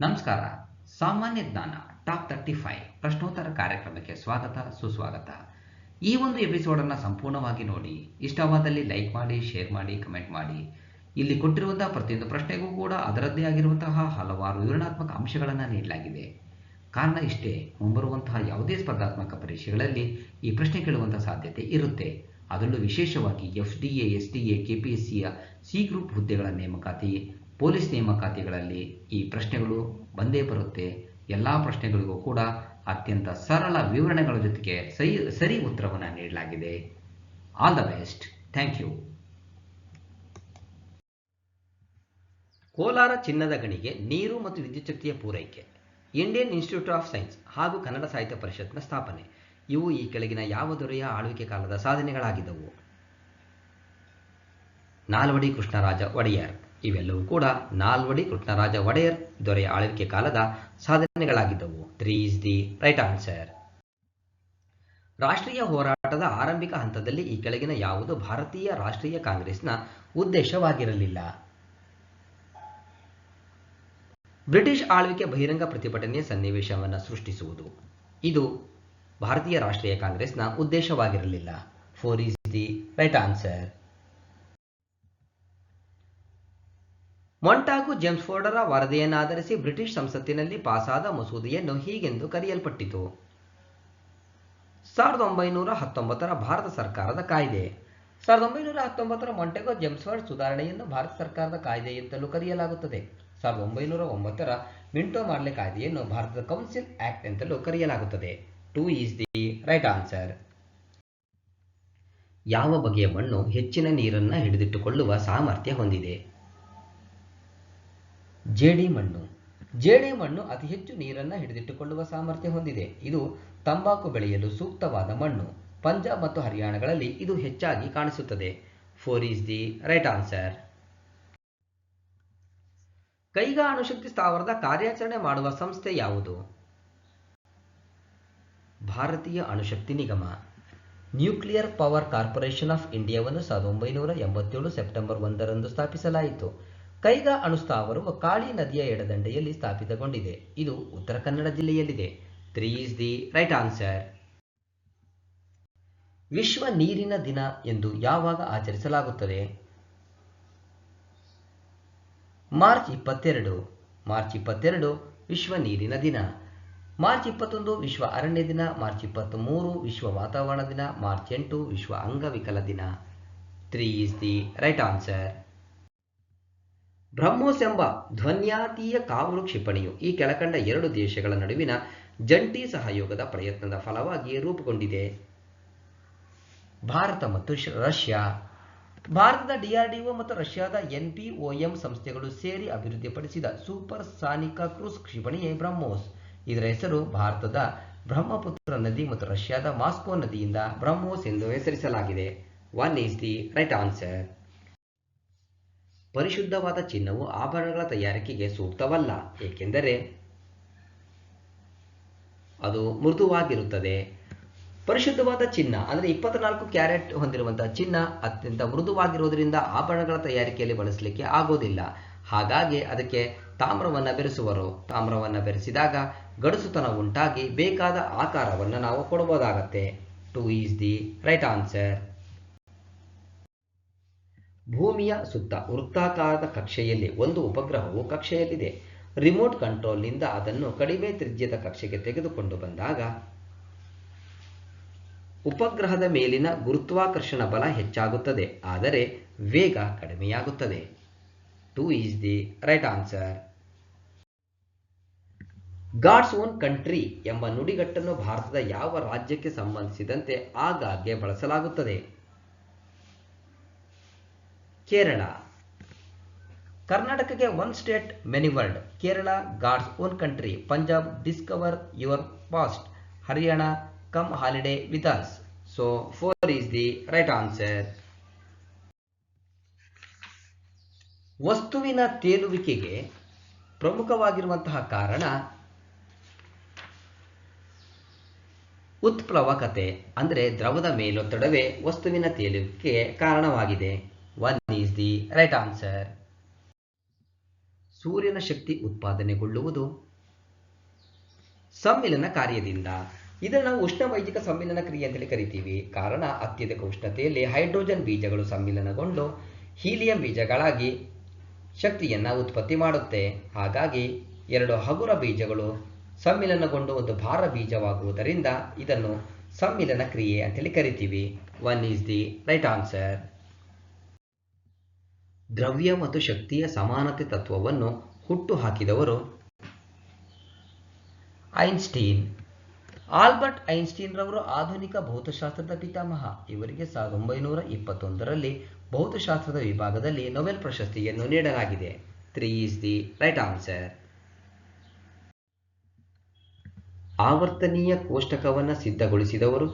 ನಮಸ್ಕಾರ. ಸಾಮಾನ್ಯ ಜ್ಞಾನ ಟಾಪ್ 35 ಪ್ರಶ್ನೋತ್ತರ ಕಾರ್ಯಕ್ರಮಕ್ಕೆ ಸ್ವಾಗತ ಸುಸ್ವಾಗತ. ಈ ಒಂದು ಎಪಿಸೋಡನ್ನು ಸಂಪೂರ್ಣವಾಗಿ ನೋಡಿ. ಇಷ್ಟವಾದಲ್ಲಿ ಲೈಕ್ ಮಾಡಿ, ಶೇರ್ ಮಾಡಿ, ಕಮೆಂಟ್ ಮಾಡಿ. ಇಲ್ಲಿ ಕೊಟ್ಟಿರುವಂತಹ ಪ್ರತಿಯೊಂದು ಪ್ರಶ್ನೆಗೂ ಕೂಡ ಅದರದ್ದೇ ಆಗಿರುವಂತಹ ಹಲವಾರು ವಿವರಣಾತ್ಮಕ ಅಂಶಗಳನ್ನು ನೀಡಲಾಗಿದೆ. ಕಾರಣ ಇಷ್ಟೇ, ಮುಂಬರುವಂತಹ ಯಾವುದೇ ಸ್ಪರ್ಧಾತ್ಮಕ ಪರೀಕ್ಷೆಗಳಲ್ಲಿ ಈ ಪ್ರಶ್ನೆ ಕೇಳುವಂತಹ ಸಾಧ್ಯತೆ ಇರುತ್ತೆ. ಅದರಲ್ಲೂ ವಿಶೇಷವಾಗಿ FDA, SDA, KPSCಯ ಸಿ ಗ್ರೂಪ್ ಹುದ್ದೆಗಳ ನೇಮಕಾತಿ, ಪೊಲೀಸ್ ನೇಮಕಾತಿಗಳಲ್ಲಿ ಈ ಪ್ರಶ್ನೆಗಳು ಬಂದೇ ಬರುತ್ತೆ. ಎಲ್ಲ ಪ್ರಶ್ನೆಗಳಿಗೂ ಕೂಡ ಅತ್ಯಂತ ಸರಳ ವಿವರಣೆಗಳ ಜೊತೆಗೆ ಸರಿ ಉತ್ತರವನ್ನು ನೀಡಲಾಗಿದೆ. All the best. Thank you. Kolar ಚಿನ್ನದ ಗಣಿಗೆ ನೀರು ಮತ್ತು ವಿದ್ಯುತ್ ಶಕ್ತಿಯ ಪೂರೈಕೆ, ಇಂಡಿಯನ್ ಇನ್ಸ್ಟಿಟ್ಯೂಟ್ ಆಫ್ ಸೈನ್ಸ್ ಹಾಗೂ ಕನ್ನಡ ಸಾಹಿತ್ಯ ಪರಿಷತ್ನ ಸ್ಥಾಪನೆ. ಇವು ಈ ಕೆಳಗಿನ ಯಾವ ದೊರೆಯ ಆಳ್ವಿಕೆ ಕಾಲದ ಸಾಧನೆಗಳಾಗಿದ್ದವು? ನಾಲ್ವಡಿ ಕೃಷ್ಣರಾಜ ಒಡೆಯರ್. ಇವೆಲ್ಲವೂ ಕೂಡ ನಾಲ್ವಡಿ ಕೃಷ್ಣರಾಜ ಒಡೆಯರ್ ದೊರೆಯ ಆಳ್ವಿಕೆ ಕಾಲದ ಸಾಧನೆಗಳಾಗಿದ್ದವು. 3 is the right answer. ರಾಷ್ಟ್ರೀಯ ಹೋರಾಟದ ಆರಂಭಿಕ ಹಂತದಲ್ಲಿ ಈ ಕೆಳಗಿನ ಯಾವುದು ಭಾರತೀಯ ರಾಷ್ಟ್ರೀಯ ಕಾಂಗ್ರೆಸ್ನ ಉದ್ದೇಶವಾಗಿರಲಿಲ್ಲ? ಬ್ರಿಟಿಷ್ ಆಳ್ವಿಕೆ ಬಹಿರಂಗ ಪ್ರತಿಭಟನೆಯ ಸನ್ನಿವೇಶವನ್ನು ಸೃಷ್ಟಿಸುವುದು. ಇದು ಭಾರತೀಯ ರಾಷ್ಟ್ರೀಯ ಕಾಂಗ್ರೆಸ್ನ ಉದ್ದೇಶವಾಗಿರಲಿಲ್ಲ. 4 is the right answer. Montagu ಜೇಮ್ಸ್ಫೋರ್ಡರ ವರದಿಯನ್ನಾಧರಿಸಿ ಬ್ರಿಟಿಷ್ ಸಂಸತ್ತಿನಲ್ಲಿ ಪಾಸಾದ ಮಸೂದೆಯನ್ನು ಹೀಗೆಂದು ಕರೆಯಲ್ಪಟ್ಟಿತು. 1919ರ ಭಾರತ ಸರ್ಕಾರದ ಕಾಯ್ದೆ. 1919ರ ಮೊಂಟಾಗು ಜೇಮ್ಸ್ಫೋರ್ಡ್ ಸುಧಾರಣೆಯನ್ನು ಭಾರತ ಸರ್ಕಾರದ ಕಾಯ್ದೆ ಎಂತಲೂ ಕರೆಯಲಾಗುತ್ತದೆ. 1909ರ ಮಿಂಟೋ ಮಾರ್ಲೆ ಕಾಯ್ದೆಯನ್ನು ಭಾರತದ ಕೌನ್ಸಿಲ್ ಆಕ್ಟ್ ಎಂತಲೂ ಕರೆಯಲಾಗುತ್ತದೆ. 2 is the right answer. ಯಾವ ಬಗೆಯ ಮಣ್ಣು ಹೆಚ್ಚಿನ ನೀರನ್ನು ಹಿಡಿದಿಟ್ಟುಕೊಳ್ಳುವ ಸಾಮರ್ಥ್ಯ ಹೊಂದಿದೆ? ಜೇಡಿ ಮಣ್ಣು. ಜೇಡಿ ಮಣ್ಣು ಅತಿ ಹೆಚ್ಚು ನೀರನ್ನು ಹಿಡಿದಿಟ್ಟುಕೊಳ್ಳುವ ಸಾಮರ್ಥ್ಯ ಹೊಂದಿದೆ. ಇದು ತಂಬಾಕು ಬೆಳೆಯಲು ಸೂಕ್ತವಾದ ಮಣ್ಣು. ಪಂಜಾಬ್ ಮತ್ತು ಹರಿಯಾಣಗಳಲ್ಲಿ ಇದು ಹೆಚ್ಚಾಗಿ ಕಾಣಿಸುತ್ತದೆ. 4 is the right answer. Kaiga ಅಣುಶಕ್ತಿ ಸ್ಥಾವರದ ಕಾರ್ಯಾಚರಣೆ ಮಾಡುವ ಸಂಸ್ಥೆ ಯಾವುದು? ಭಾರತೀಯ ಅಣುಶಕ್ತಿ ನಿಗಮ. ನ್ಯೂಕ್ಲಿಯರ್ ಪವರ್ ಕಾರ್ಪೊರೇಷನ್ ಆಫ್ ಇಂಡಿಯಾವನ್ನು 1987 ಸೆಪ್ಟೆಂಬರ್ 1ರಂದು ಸ್ಥಾಪಿಸಲಾಯಿತು. ಕೈಗಾ ಅಣುಸ್ಥಾವರವು ಕಾಳಿ ನದಿಯ ಎಡದಂಡೆಯಲ್ಲಿ ಸ್ಥಾಪಿತಗೊಂಡಿದೆ. ಇದು Uttara Kannada ಜಿಲ್ಲೆಯಲ್ಲಿದೆ. 3 is the right answer. ವಿಶ್ವ ನೀರಿನ ದಿನ ಎಂದು ಯಾವಾಗ ಆಚರಿಸಲಾಗುತ್ತದೆ? ಮಾರ್ಚ್ 22. ಮಾರ್ಚ್ 22 ವಿಶ್ವ ನೀರಿನ ದಿನ. ಮಾರ್ಚ್ 21 ವಿಶ್ವ ಅರಣ್ಯ ದಿನ. ಮಾರ್ಚ್ 23 ವಿಶ್ವ ವಾತಾವರಣ ದಿನ. ಮಾರ್ಚ್ 8 ವಿಶ್ವ ಅಂಗವಿಕಲ ದಿನ. 3 is the right answer. BrahMos ಎಂಬ ಧ್ವನ್ಯಾತೀಯ ಕಾವಲು ಕ್ಷಿಪಣಿಯು ಈ ಕೆಳಕಂಡ 2 ದೇಶಗಳ ನಡುವಿನ ಜಂಟಿ ಸಹಯೋಗದ ಪ್ರಯತ್ನದ ಫಲವಾಗಿ ರೂಪುಗೊಂಡಿದೆ. ಭಾರತ ಮತ್ತು ರಷ್ಯಾ. ಭಾರತದ DRDO ಮತ್ತು ರಷ್ಯಾದ NPOM ಸಂಸ್ಥೆಗಳು ಸೇರಿ ಅಭಿವೃದ್ಧಿಪಡಿಸಿದ ಸೂಪರ್ ಸಾನಿಕ ಕ್ರೂಸ್ ಕ್ಷಿಪಣಿಯೇ ಬ್ರಹ್ಮೋಸ್. ಇದರ ಹೆಸರು ಭಾರತದ ಬ್ರಹ್ಮಪುತ್ರ ನದಿ ಮತ್ತು ರಷ್ಯಾದ ಮಾಸ್ಕೋ ನದಿಯಿಂದ ಬ್ರಹ್ಮೋಸ್ ಎಂದು ಹೆಸರಿಸಲಾಗಿದೆ. 1 is the right answer. ಪರಿಶುದ್ಧವಾದ ಚಿನ್ನವು ಆಭರಣಗಳ ತಯಾರಿಕೆಗೆ ಸೂಕ್ತವಲ್ಲ, ಏಕೆಂದರೆ ಅದು ಮೃದುವಾಗಿರುತ್ತದೆ. ಪರಿಶುದ್ಧವಾದ ಚಿನ್ನ ಅಂದರೆ 24 ಕ್ಯಾರೆಟ್ ಹೊಂದಿರುವಂತಹ ಚಿನ್ನ ಅತ್ಯಂತ ಮೃದುವಾಗಿರುವುದರಿಂದ ಆಭರಣಗಳ ತಯಾರಿಕೆಯಲ್ಲಿ ಬಳಸಲಿಕ್ಕೆ ಆಗೋದಿಲ್ಲ. ಹಾಗಾಗಿ ಅದಕ್ಕೆ ತಾಮ್ರವನ್ನು ಬೆರೆಸುವರು. ತಾಮ್ರವನ್ನು ಬೆರೆಸಿದಾಗ ಗಡುಸುತನ ಉಂಟಾಗಿ ಬೇಕಾದ ಆಕಾರವನ್ನು ನಾವು ಕೊಡಬಹುದಾಗತ್ತೆ. 2 is the right answer. ಭೂಮಿಯ ಸುತ್ತ ವೃತ್ತಾಕಾರದ ಕಕ್ಷೆಯಲ್ಲಿ ಒಂದು ಉಪಗ್ರಹವು ಕಕ್ಷೆಯಲ್ಲಿದೆ. ರಿಮೋಟ್ ಕಂಟ್ರೋಲ್ನಿಂದ ಅದನ್ನು ಕಡಿಮೆ ತ್ರಿಜ್ಯದ ಕಕ್ಷೆಗೆ ತೆಗೆದುಕೊಂಡು ಬಂದಾಗ ಉಪಗ್ರಹದ ಮೇಲಿನ ಗುರುತ್ವಾಕರ್ಷಣ ಬಲ ಹೆಚ್ಚಾಗುತ್ತದೆ, ಆದರೆ ವೇಗ ಕಡಿಮೆಯಾಗುತ್ತದೆ. 2 is the right answer. God's own country ಎಂಬ ನುಡಿಗಟ್ಟನ್ನು ಭಾರತದ ಯಾವ ರಾಜ್ಯಕ್ಕೆ ಸಂಬಂಧಿಸಿದಂತೆ ಆಗಾಗ್ಗೆ ಬಳಸಲಾಗುತ್ತದೆ? ಕೇರಳ. ಕರ್ನಾಟಕಕ್ಕೆ one state many world. Kerala God's own country. Punjab discover your past. Haryana come holiday with us. So 4 is the right answer. ವಸ್ತುವಿನ ತೇಲುವಿಕೆಗೆ ಪ್ರಮುಖವಾಗಿರುವಂತಹ ಕಾರಣ ಉತ್ಪ್ಲವಕತೆ, ಅಂದರೆ ದ್ರವದ ಮೇಲೊತ್ತಡವೇ ವಸ್ತುವಿನ ತೇಲುವಿಕೆಗೆ ಕಾರಣವಾಗಿದೆ. 1 is the right answer. ಸೂರ್ಯನ ಶಕ್ತಿ ಉತ್ಪಾದನೆಗೊಳ್ಳುವುದು ಸಮ್ಮಿಲನ ಕಾರ್ಯದಿಂದ. ಇದನ್ನು ನಾವು ಉಷ್ಣವೈದಿಕ ಸಮ್ಮಿಲನ ಕ್ರಿಯೆ ಅಂತೇಳಿ ಕರಿತೀವಿ. ಕಾರಣ ಅತ್ಯಧಿಕ ಉಷ್ಣತೆಯಲ್ಲಿ ಹೈಡ್ರೋಜನ್ ಬೀಜಗಳು ಸಮ್ಮಿಲನಗೊಂಡು ಹೀಲಿಯಂ ಬೀಜಗಳಾಗಿ ಶಕ್ತಿಯನ್ನು ಉತ್ಪತ್ತಿ ಮಾಡುತ್ತೆ. ಹಾಗಾಗಿ ಎರಡು ಹಗುರ ಬೀಜಗಳು ಸಮ್ಮಿಲನಗೊಂಡು ಒಂದು ಭಾರ ಬೀಜವಾಗುವುದರಿಂದ ಇದನ್ನು ಸಮ್ಮಿಲನ ಕ್ರಿಯೆ ಅಂತೇಳಿ ಕರಿತೀವಿ. 1 ಈಸ್ ದಿ ರೈಟ್ ಆನ್ಸರ್. ದ್ರವ್ಯ ಮತ್ತು ಶಕ್ತಿಯ ಸಮಾನತೆ ತತ್ವವನ್ನು ಹುಟ್ಟು ಹಾಕಿದವರು ಐನ್ಸ್ಟೀನ್. ಆಲ್ಬರ್ಟ್ ಐನ್ಸ್ಟೀನ್ ರವರು ಆಧುನಿಕ ಭೌತಶಾಸ್ತ್ರದ ಪಿತಾಮಹ. ಇವರಿಗೆ 1921ರಲ್ಲಿ ಭೌತಶಾಸ್ತ್ರದ ವಿಭಾಗದಲ್ಲಿ ನೊಬೆಲ್ ಪ್ರಶಸ್ತಿಯನ್ನು ನೀಡಲಾಗಿದೆ. 3 ಈಸ್ ದಿ ರೈಟ್ ಆನ್ಸರ್. ಆವರ್ತನೀಯ ಕೋಷ್ಟಕವನ್ನು ಸಿದ್ಧಗೊಳಿಸಿದವರು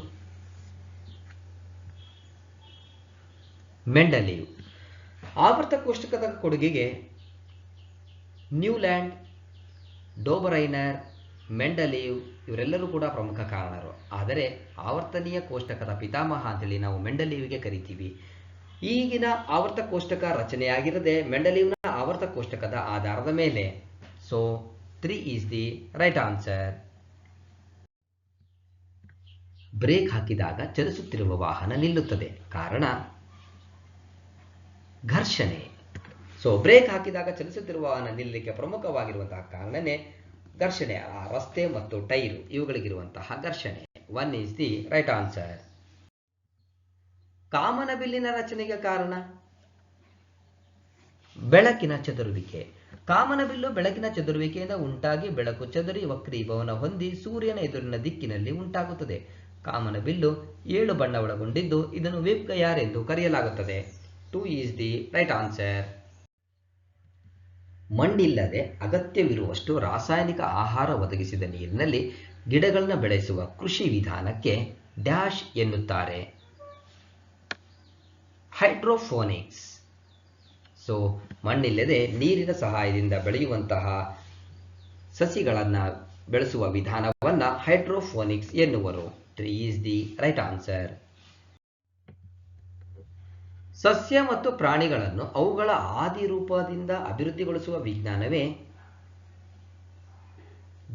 ಮೆಂಡಲೀವ್. ಆವರ್ತ ಕೋಷ್ಟಕದ ಕೊಡುಗೆಗೆ ನ್ಯೂಲ್ಯಾಂಡ್, ಡೋಬರೈನರ್, ಮೆಂಡಲೀವ್ ಇವರೆಲ್ಲರೂ ಕೂಡ ಪ್ರಮುಖ ಕಾರಣರು. ಆದರೆ ಆವರ್ತನೀಯ ಕೋಷ್ಟಕದ ಪಿತಾಮಹ ಅಂತೇಳಿ ನಾವು ಮೆಂಡಲೀವ್ಗೆ ಕರಿತೀವಿ. ಈಗಿನ ಆವರ್ತ ಕೋಷ್ಟಕ ರಚನೆಯಾಗಿರದೆ ಮೆಂಡಲೀವ್ನ ಆವರ್ತ ಕೋಷ್ಟಕದ ಆಧಾರದ ಮೇಲೆ. So 3 is the right answer. Brake ಹಾಕಿದಾಗ ಚಲಿಸುತ್ತಿರುವ ವಾಹನ ನಿಲ್ಲುತ್ತದೆ. ಕಾರಣ ಘರ್ಷಣೆ. ಸೊ ಬ್ರೇಕ್ ಹಾಕಿದಾಗ ಚಲಿಸುತ್ತಿರುವ ವಾಹನ ನಿಲ್ಲಲಿಕ್ಕೆ ಪ್ರಮುಖವಾಗಿರುವಂತಹ ಕಾರಣನೇ ಘರ್ಷಣೆ. ಆ ರಸ್ತೆ ಮತ್ತು ಟೈರು ಇವುಗಳಿಗಿರುವಂತಹ ಘರ್ಷಣೆ. 1 ಈಸ್ ದಿ ರೈಟ್ ಆನ್ಸರ್. ಕಾಮನಬಿಲ್ಲಿನ ರಚನೆಗೆ ಕಾರಣ ಬೆಳಕಿನ ಚದುರುವಿಕೆ. ಕಾಮನಬಿಲ್ಲು ಬೆಳಕಿನ ಚದುರುವಿಕೆಯಿಂದ ಉಂಟಾಗಿ ಬೆಳಕು ಚದುರಿ ವಕ್ರೀಭವನ ಹೊಂದಿ ಸೂರ್ಯನ ಎದುರಿನ ದಿಕ್ಕಿನಲ್ಲಿ ಉಂಟಾಗುತ್ತದೆ. ಕಾಮನಬಿಲ್ಲು 7 ಬಣ್ಣ ಒಳಗೊಂಡಿದ್ದು ಇದನ್ನು ವಿಪ್ಗಯಾರ್ ಎಂದು ಕರೆಯಲಾಗುತ್ತದೆ. 2 ಈಸ್ ದಿ ರೈಟ್ ಆನ್ಸರ್. ಮಣ್ಣಿಲ್ಲದೆ ಅಗತ್ಯವಿರುವಷ್ಟು ರಾಸಾಯನಿಕ ಆಹಾರ ಒದಗಿಸಿದ ನೀರಿನಲ್ಲಿ ಗಿಡಗಳನ್ನು ಬೆಳೆಸುವ ಕೃಷಿ ವಿಧಾನಕ್ಕೆ ಡ್ಯಾಶ್ ಎನ್ನುತ್ತಾರೆ. ಹೈಡ್ರೋಫೋನಿಕ್ಸ್. ಸೊ ಮಣ್ಣಿಲ್ಲದೆ ನೀರಿನ ಸಹಾಯದಿಂದ ಬೆಳೆಯುವಂತಹ ಸಸಿಗಳನ್ನು ಬೆಳೆಸುವ ವಿಧಾನವನ್ನು ಹೈಡ್ರೋಫೋನಿಕ್ಸ್ ಎನ್ನುವರು. 3 ಈಸ್ ದಿ ರೈಟ್ ಆನ್ಸರ್. ಸಸ್ಯ ಮತ್ತು ಪ್ರಾಣಿಗಳನ್ನು ಅವುಗಳ ಆದಿ ರೂಪದಿಂದ ಅಭಿವೃದ್ಧಿಗೊಳಿಸುವ ವಿಜ್ಞಾನವೇ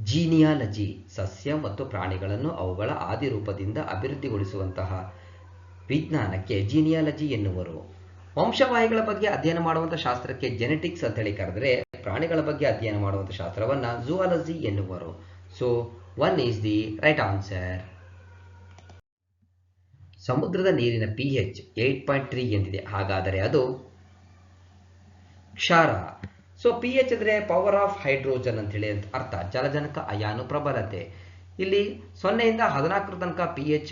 ಜೀನಿಯಾಲಜಿ. ಸಸ್ಯ ಮತ್ತು ಪ್ರಾಣಿಗಳನ್ನು ಅವುಗಳ ಆದಿ ರೂಪದಿಂದ ಅಭಿವೃದ್ಧಿಗೊಳಿಸುವಂತಹ ವಿಜ್ಞಾನಕ್ಕೆ ಜೀನಿಯಾಲಜಿ ಎನ್ನುವರು. ವಂಶವಾಹಿಗಳ ಬಗ್ಗೆ ಅಧ್ಯಯನ ಮಾಡುವಂತಹ ಶಾಸ್ತ್ರಕ್ಕೆ ಜೆನೆಟಿಕ್ಸ್ ಅಂತೇಳಿ ಕರೆದರೆ, ಪ್ರಾಣಿಗಳ ಬಗ್ಗೆ ಅಧ್ಯಯನ ಮಾಡುವಂತಹ ಶಾಸ್ತ್ರವನ್ನ ಝೂಯಾಲಜಿ ಎನ್ನುವರು. So 1 is the right answer. ಸಮುದ್ರದ ನೀರಿನ pH 8.3 ಎಂದಿದೆ. ಹಾಗಾದರೆ ಅದು ಕ್ಷಾರ. ಸೊ pH ಅಂದರೆ ಪವರ್ ಆಫ್ ಹೈಡ್ರೋಜನ್ ಅಂತ ಹೇಳಿ ಅರ್ಥ, ಜಲಜನಕ ಅಯಾನು ಪ್ರಬಲತೆ. ಇಲ್ಲಿ 0ಯಿಂದ 14 ತನಕ pH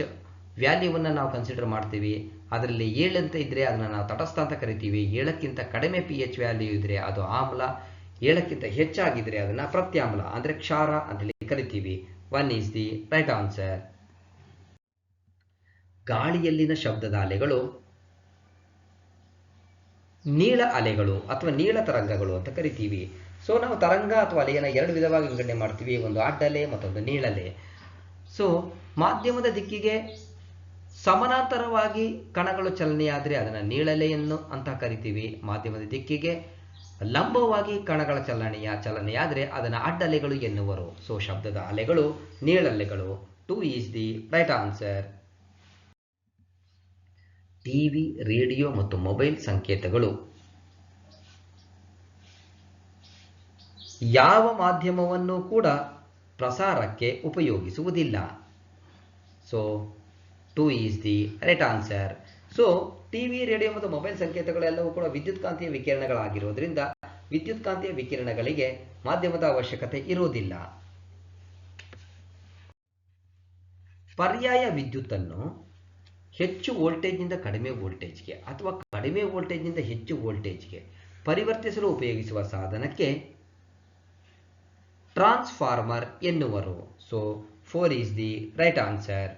ವ್ಯಾಲ್ಯೂವನ್ನು ನಾವು ಕನ್ಸಿಡರ್ ಮಾಡ್ತೀವಿ. ಅದರಲ್ಲಿ 7 ಅಂತ ಇದ್ರೆ ಅದನ್ನು ನಾವು ತಟಸ್ಥ ಅಂತ ಕರಿತೀವಿ. 7ಕ್ಕಿಂತ ಕಡಿಮೆ pH ವ್ಯಾಲ್ಯೂ ಇದ್ರೆ ಅದು ಆಮ್ಲ, 7ಕ್ಕಿಂತ ಹೆಚ್ಚಾಗಿದ್ರೆ ಅದನ್ನು ಪ್ರತ್ಯಾಮ್ಲ ಅಂದರೆ ಕ್ಷಾರ ಅಂತೇಳಿ ಕರಿತೀವಿ. 1 ಈಸ್ ದಿ ರೈಟ್ ಆನ್ಸರ್. ಗಾಳಿಯಲ್ಲಿನ ಶಬ್ದದ ಅಲೆಗಳು ನೀಳ ಅಲೆಗಳು ಅಥವಾ ನೀಳ ತರಂಗಗಳು ಅಂತ ಕರಿತೀವಿ. ಸೊ ನಾವು ತರಂಗ ಅಥವಾ ಅಲೆಯನ್ನು 2 ವಿಧವಾಗಿ ವಿಂಗಡಣೆ ಮಾಡ್ತೀವಿ, ಒಂದು ಅಡ್ಡಲೆ ಮತ್ತೊಂದು ನೀಳಲೆ. ಸೊ ಮಾಧ್ಯಮದ ದಿಕ್ಕಿಗೆ ಸಮಾನಾಂತರವಾಗಿ ಕಣಗಳು ಚಲನೆಯಾದರೆ ಅದನ್ನು ನೀಳಲೆಯನ್ನು ಅಂತ ಕರಿತೀವಿ. ಮಾಧ್ಯಮದ ದಿಕ್ಕಿಗೆ ಲಂಬವಾಗಿ ಕಣಗಳ ಚಲನೆಯಾದರೆ ಅದನ್ನು ಅಡ್ಡಲೆಗಳು ಎನ್ನುವರು. ಸೊ ಶಬ್ದದ ಅಲೆಗಳು ನೀಳಲೆಗಳು. 2 is the right answer. TV, radio ಮತ್ತು ಮೊಬೈಲ್ ಸಂಕೇತಗಳು ಯಾವ ಮಾಧ್ಯಮವನ್ನು ಕೂಡ ಪ್ರಸಾರಕ್ಕೆ ಉಪಯೋಗಿಸುವುದಿಲ್ಲ. So 2 is the right answer. So TV, radio ಮತ್ತು ಮೊಬೈಲ್ ಸಂಕೇತಗಳೆಲ್ಲವೂ ಕೂಡ ವಿದ್ಯುತ್ಕಾಂತೀಯ ವಿಕಿರಣಗಳಾಗಿರೋದ್ರಿಂದ ವಿದ್ಯುತ್ಕಾಂತೀಯ ವಿಕಿರಣಗಳಿಗೆ ಮಾಧ್ಯಮದ ಅವಶ್ಯಕತೆ ಇರುವುದಿಲ್ಲ. ಪರ್ಯಾಯ ವಿದ್ಯುತ್ತನ್ನು ಹೆಚ್ಚು ವೋಲ್ಟೇಜ್ನಿಂದ ಕಡಿಮೆ ವೋಲ್ಟೇಜ್ಗೆ ಅಥವಾ ಕಡಿಮೆ ವೋಲ್ಟೇಜ್ನಿಂದ ಹೆಚ್ಚು ವೋಲ್ಟೇಜ್ಗೆ ಪರಿವರ್ತಿಸಲು ಉಪಯೋಗಿಸುವ ಸಾಧನಕ್ಕೆ ಟ್ರಾನ್ಸ್ಫಾರ್ಮರ್ ಎನ್ನುವರು. So 4 is the right answer.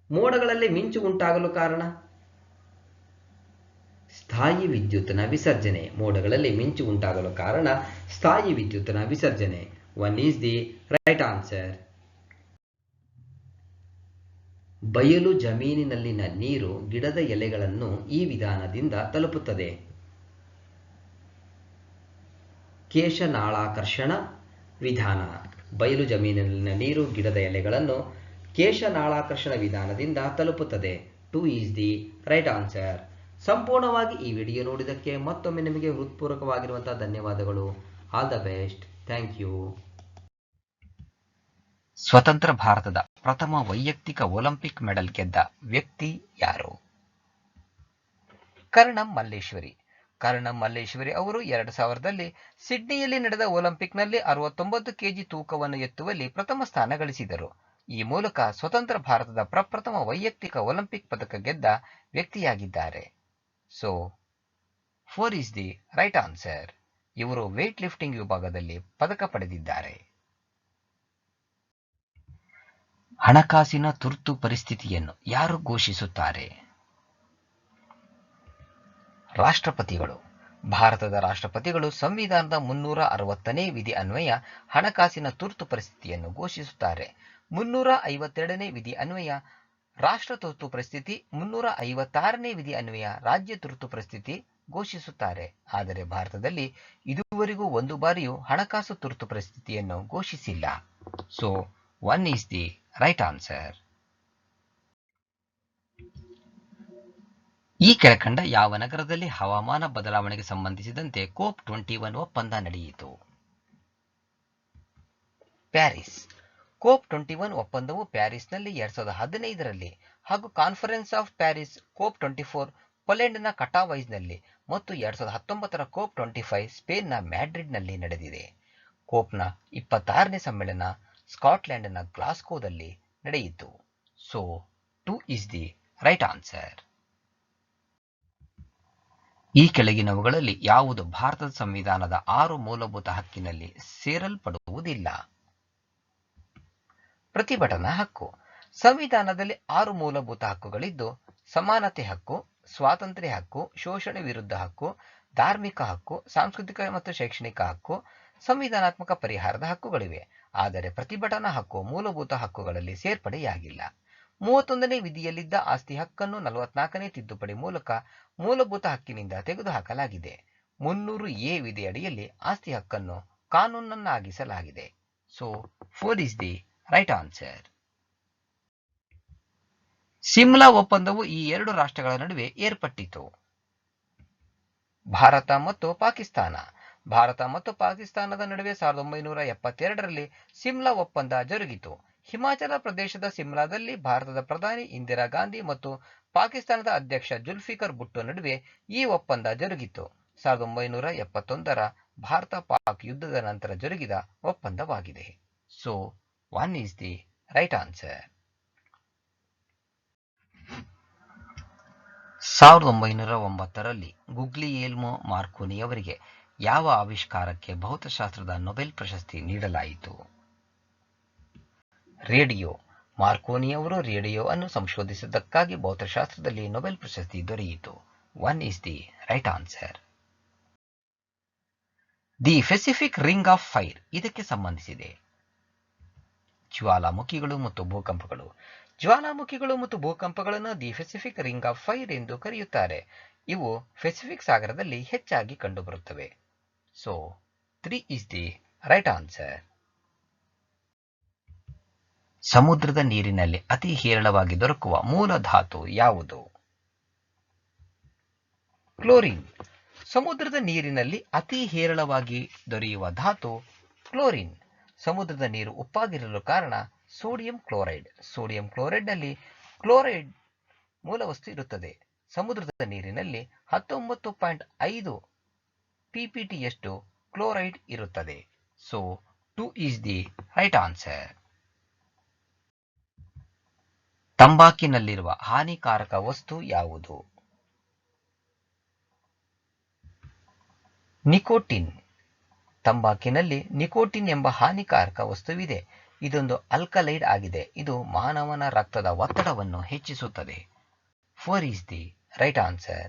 ಮೋಡಗಳಲ್ಲಿ ಮಿಂಚು ಉಂಟಾಗಲು ಕಾರಣ ಸ್ಥಾಯಿ ವಿದ್ಯುತ್ನ ವಿಸರ್ಜನೆ. ಮೋಡಗಳಲ್ಲಿ ಮಿಂಚು ಉಂಟಾಗಲು ಕಾರಣ ಸ್ಥಾಯಿ ವಿದ್ಯುತ್ನ ವಿಸರ್ಜನೆ. 1 ಈಸ್ ದಿ ರೈಟ್ ಆನ್ಸರ್. ಬಯಲು ಜಮೀನಿನಲ್ಲಿನ ನೀರು ಗಿಡದ ಎಲೆಗಳನ್ನು ಈ ವಿಧಾನದಿಂದ ತಲುಪುತ್ತದೆ. ಕೇಶನಾಳಾಕರ್ಷಣ ವಿಧಾನ. ಬಯಲು ಜಮೀನಿನ ನೀರು ಗಿಡದ ಎಲೆಗಳನ್ನು ಕೇಶನಾಳಾಕರ್ಷಣ ವಿಧಾನದಿಂದ ತಲುಪುತ್ತದೆ. 2 ಈಸ್ ದಿ ರೈಟ್ ಆನ್ಸರ್. ಸಂಪೂರ್ಣವಾಗಿ ಈ ವಿಡಿಯೋ ನೋಡಿದ್ದಕ್ಕೆ ಮತ್ತೊಮ್ಮೆ ನಿಮಗೆ ಹೃತ್ಪೂರ್ವಕವಾಗಿರುವಂತಹ ಧನ್ಯವಾದಗಳು. All the best. Thank you. ಸ್ವತಂತ್ರ ಭಾರತದ ಪ್ರಥಮ ವೈಯಕ್ತಿಕ ಒಲಿಂಪಿಕ್ ಮೆಡಲ್ ಗೆದ್ದ ವ್ಯಕ್ತಿ ಯಾರು? ಕರ್ಣಂ ಮಲ್ಲೇಶ್ವರಿ. ಕರ್ಣಂ ಮಲ್ಲೇಶ್ವರಿ ಅವರು 2000ರಲ್ಲಿ ಸಿಡ್ನಿಯಲ್ಲಿ ನಡೆದ ಒಲಿಂಪಿಕ್ನಲ್ಲಿ 69 ಕೆಜಿ ತೂಕವನ್ನು ಎತ್ತುವಲ್ಲಿ ಪ್ರಥಮ ಸ್ಥಾನ ಗಳಿಸಿದರು. ಈ ಮೂಲಕ ಸ್ವತಂತ್ರ ಭಾರತದ ಪ್ರಪ್ರಥಮ ವೈಯಕ್ತಿಕ ಒಲಿಂಪಿಕ್ ಪದಕ ಗೆದ್ದ ವ್ಯಕ್ತಿಯಾಗಿದ್ದಾರೆ. So 4 is the right answer. ಇವರು ವೇಟ್ ಲಿಫ್ಟಿಂಗ್ ವಿಭಾಗದಲ್ಲಿ ಪದಕ ಪಡೆದಿದ್ದಾರೆ. ಹಣಕಾಸಿನ ತುರ್ತು ಪರಿಸ್ಥಿತಿಯನ್ನು ಯಾರು ಘೋಷಿಸುತ್ತಾರೆ? ರಾಷ್ಟ್ರಪತಿಗಳು. ಭಾರತದ ರಾಷ್ಟ್ರಪತಿಗಳು ಸಂವಿಧಾನದ 360ನೇ ವಿಧಿ ಅನ್ವಯ ಹಣಕಾಸಿನ ತುರ್ತು ಪರಿಸ್ಥಿತಿಯನ್ನು ಘೋಷಿಸುತ್ತಾರೆ. 352ನೇ ವಿಧಿ ಅನ್ವಯ ರಾಷ್ಟ್ರ ತುರ್ತು ಪರಿಸ್ಥಿತಿ, 356ನೇ ವಿಧಿ ಅನ್ವಯ ರಾಜ್ಯ ತುರ್ತು ಪರಿಸ್ಥಿತಿ ಘೋಷಿಸುತ್ತಾರೆ. ಆದರೆ ಭಾರತದಲ್ಲಿ ಇದುವರೆಗೂ ಒಂದು ಬಾರಿಯೂ ಹಣಕಾಸು ತುರ್ತು ಪರಿಸ್ಥಿತಿಯನ್ನು ಘೋಷಿಸಿಲ್ಲ. So 1 is the right answer. ಈ ಕೆಳಕಂಡ ಯಾವ ನಗರದಲ್ಲಿ ಹವಾಮಾನ ಬದಲಾವಣೆಗೆ ಸಂಬಂಧಿಸಿದಂತೆ COP21 ಒಪ್ಪಂದ ನಡೆಯಿತು? ಪ್ಯಾರಿಸ್. COP21 ಒಪ್ಪಂದವು ಪ್ಯಾರಿಸ್ನಲ್ಲಿ 2015ರಲ್ಲಿ ಹಾಗೂ ಕಾನ್ಫರೆನ್ಸ್ ಆಫ್ ಪ್ಯಾರಿಸ್ COP24 ಪೋಲೆಂಡ್ನ ಕಟಾವೈಸ್ನಲ್ಲಿ ಮತ್ತು 2019ರ COP25 ಸ್ಪೇನ್ನ ಮ್ಯಾಡ್ರಿಡ್ನಲ್ಲಿ ನಡೆದಿದೆ. COPನ 26ನೇ ಸಮ್ಮೇಳನ ಸ್ಕಾಟ್ಲೆಂಡ್ನ ಗ್ಲಾಸ್ಗೋದಲ್ಲಿ ನಡೆಯಿತು. So 2 is the right answer. ಈ ಕೆಳಗಿನವುಗಳಲ್ಲಿ ಯಾವುದು ಭಾರತದ ಸಂವಿಧಾನದ 6 ಮೂಲಭೂತ ಹಕ್ಕಿನಲ್ಲಿ ಸೇರಲ್ಪಡುವುದಿಲ್ಲ? ಪ್ರತಿಭಟನಾ ಹಕ್ಕು. ಸಂವಿಧಾನದಲ್ಲಿ 6 ಮೂಲಭೂತ ಹಕ್ಕುಗಳಿದ್ದು, ಸಮಾನತೆ ಹಕ್ಕು, ಸ್ವಾತಂತ್ರ್ಯ ಹಕ್ಕು, ಶೋಷಣೆ ವಿರುದ್ಧ ಹಕ್ಕು, ಧಾರ್ಮಿಕ ಹಕ್ಕು, ಸಾಂಸ್ಕೃತಿಕ ಮತ್ತು ಶೈಕ್ಷಣಿಕ ಹಕ್ಕು, ಸಂವಿಧಾನಾತ್ಮಕ ಪರಿಹಾರದ ಹಕ್ಕುಗಳಿವೆ. ಆದರೆ ಪ್ರತಿಭಟನಾ ಹಕ್ಕು ಮೂಲಭೂತ ಹಕ್ಕುಗಳಲ್ಲಿ ಸೇರ್ಪಡೆಯಾಗಿಲ್ಲ. 31ನೇ ವಿಧಿಯಲ್ಲಿದ್ದ ಆಸ್ತಿ ಹಕ್ಕನ್ನು 44ನೇ ತಿದ್ದುಪಡಿ ಮೂಲಕ ಮೂಲಭೂತ ಹಕ್ಕಿನಿಂದ ತೆಗೆದುಹಾಕಲಾಗಿದೆ. 300A ವಿಧಿಯಡಿಯಲ್ಲಿ ಆಸ್ತಿ ಹಕ್ಕನ್ನು ಕಾನೂನನ್ನಾಗಿಸಲಾಗಿದೆ. So 4 is the right answer. Simla ಒಪ್ಪಂದವು ಈ 2 ರಾಷ್ಟ್ರಗಳ ನಡುವೆ ಏರ್ಪಟ್ಟಿತು? ಭಾರತ ಮತ್ತು ಪಾಕಿಸ್ತಾನ. ಭಾರತ ಮತ್ತು ಪಾಕಿಸ್ತಾನದ ನಡುವೆ 1972ರಲ್ಲಿ ಸಿಮ್ಲಾ ಒಪ್ಪಂದ ಜರುಗಿತು. ಹಿಮಾಚಲ ಪ್ರದೇಶದ ಸಿಮ್ಲಾದಲ್ಲಿ ಭಾರತದ ಪ್ರಧಾನಿ ಇಂದಿರಾ ಗಾಂಧಿ ಮತ್ತು ಪಾಕಿಸ್ತಾನದ ಅಧ್ಯಕ್ಷ ಜುಲ್ಫಿಕರ್ ಭುಟ್ಟೋ ನಡುವೆ ಈ ಒಪ್ಪಂದ ಜರುಗಿತು. 1971ರ ಭಾರತ-ಪಾಕ್ ಯುದ್ಧದ ನಂತರ ಜರುಗಿದ ಒಪ್ಪಂದವಾಗಿದೆ. So 1 is the right answer. 1909ರಲ್ಲಿ ಗುಗ್ಲಿಯೆಲ್ಮೊ ಮಾರ್ಕೋನಿ ಅವರಿಗೆ ಯಾವ ಆವಿಷ್ಕಾರಕ್ಕೆ ಭೌತಶಾಸ್ತ್ರದ ನೊಬೆಲ್ ಪ್ರಶಸ್ತಿ ನೀಡಲಾಯಿತು? ರೇಡಿಯೋ. ಮಾರ್ಕೋನಿ ಅವರು ರೇಡಿಯೋ ಅನ್ನು ಸಂಶೋಧಿಸಿದ್ದಕ್ಕಾಗಿ ಭೌತಶಾಸ್ತ್ರದಲ್ಲಿ ನೊಬೆಲ್ ಪ್ರಶಸ್ತಿ ದೊರೆಯಿತು. 1 is the right answer. The Pacific ring of fire ಇದಕ್ಕೆ ಸಂಬಂಧಿಸಿದೆ? ಜ್ವಾಲಾಮುಖಿಗಳು ಮತ್ತು ಭೂಕಂಪಗಳು. ಜ್ವಾಲಾಮುಖಿಗಳು ಮತ್ತು ಭೂಕಂಪಗಳನ್ನು the Pacific ring of fire ಎಂದು ಕರೆಯುತ್ತಾರೆ. ಇವು ಪೆಸಿಫಿಕ್ ಸಾಗರದಲ್ಲಿ ಹೆಚ್ಚಾಗಿ ಕಂಡುಬರುತ್ತವೆ. So 3 is the right answer. ಸಮುದ್ರದ ನೀರಿನಲ್ಲಿ ಅತಿ ಹೇರಳವಾಗಿ ದೊರಕುವ ಮೂಲ ಧಾತು ಯಾವುದು? ಕ್ಲೋರಿನ್. ಸಮುದ್ರದ ನೀರಿನಲ್ಲಿ ಅತಿ ಹೇರಳವಾಗಿ ದೊರೆಯುವ ಧಾತು ಕ್ಲೋರಿನ್. ಸಮುದ್ರದ ನೀರು ಉಪ್ಪಾಗಿರಲು ಕಾರಣ ಸೋಡಿಯಂ ಕ್ಲೋರೈಡ್. ಸೋಡಿಯಂ ಕ್ಲೋರೈಡ್ನಲ್ಲಿ ಕ್ಲೋರೈಡ್ ಮೂಲವಸ್ತು ಇರುತ್ತದೆ. ಸಮುದ್ರದ ನೀರಿನಲ್ಲಿ 19.5 pptಯಷ್ಟು ಕ್ಲೋರೈಡ್ ಇರುತ್ತದೆ. So 2 is the right answer. ತಂಬಾಕಿನಲ್ಲಿರುವ ಹಾನಿಕಾರಕ ವಸ್ತು ಯಾವುದು? ನಿಕೋಟಿನ್. ತಂಬಾಕಿನಲ್ಲಿ ನಿಕೋಟಿನ್ ಎಂಬ ಹಾನಿಕಾರಕ ವಸ್ತುವಿದೆ. ಇದೊಂದು ಆಲ್ಕಲೈಡ್ ಆಗಿದೆ. ಇದು ಮಾನವನ ರಕ್ತದ ಒತ್ತಡವನ್ನು ಹೆಚ್ಚಿಸುತ್ತದೆ. 4 ಈಸ್ ದಿ ರೈಟ್ ಆನ್ಸರ್.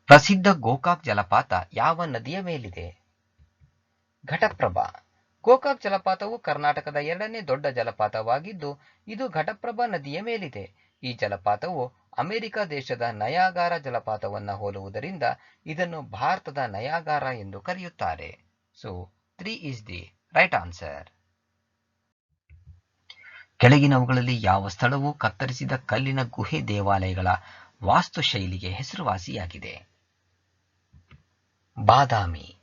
ಪ್ರಸಿದ್ಧ ಗೋಕಾಕ್ ಜಲಪಾತ ಯಾವ ನದಿಯ ಮೇಲಿದೆ? ಘಟಪ್ರಭಾ. ಗೋಕಾಕ್ ಜಲಪಾತವು ಕರ್ನಾಟಕದ 2ನೇ ದೊಡ್ಡ ಜಲಪಾತವಾಗಿದ್ದು, ಇದು ಘಟಪ್ರಭಾ ನದಿಯ ಮೇಲಿದೆ. ಈ ಜಲಪಾತವು ಅಮೆರಿಕ ದೇಶದ ನಯಾಗಾರ ಜಲಪಾತವನ್ನು ಹೋಲುವುದರಿಂದ ಇದನ್ನು ಭಾರತದ ನಯಾಗಾರ ಎಂದು ಕರೆಯುತ್ತಾರೆ. So 3 is the right answer. ಕೆಳಗಿನವುಗಳಲ್ಲಿ ಯಾವ ಸ್ಥಳವು ಕತ್ತರಿಸಿದ ಕಲ್ಲಿನ ಗುಹೆ ದೇವಾಲಯಗಳ ವಾಸ್ತುಶೈಲಿಗೆ ಹೆಸರುವಾಸಿಯಾಗಿದೆ? ಬಾದಾಮಿ.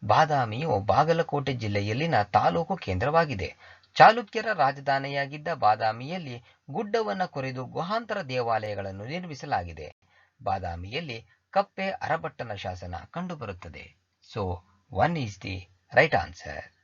ಬಾದಾಮಿಯು ಬಾಗಲಕೋಟೆ ಜಿಲ್ಲೆಯಲ್ಲಿನ ತಾಲೂಕು ಕೇಂದ್ರವಾಗಿದೆ. ಚಾಲುಕ್ಯರ ರಾಜಧಾನಿಯಾಗಿದ್ದ ಬಾದಾಮಿಯಲ್ಲಿ ಗುಡ್ಡವನ್ನು ಕೊರೆದು ಗುಹಾಂತರ ದೇವಾಲಯಗಳನ್ನು ನಿರ್ಮಿಸಲಾಗಿದೆ. ಬಾದಾಮಿಯಲ್ಲಿ ಕಪ್ಪೆ ಅರಬಟ್ಟನ ಶಾಸನ ಕಂಡುಬರುತ್ತದೆ. So 1 is the right answer.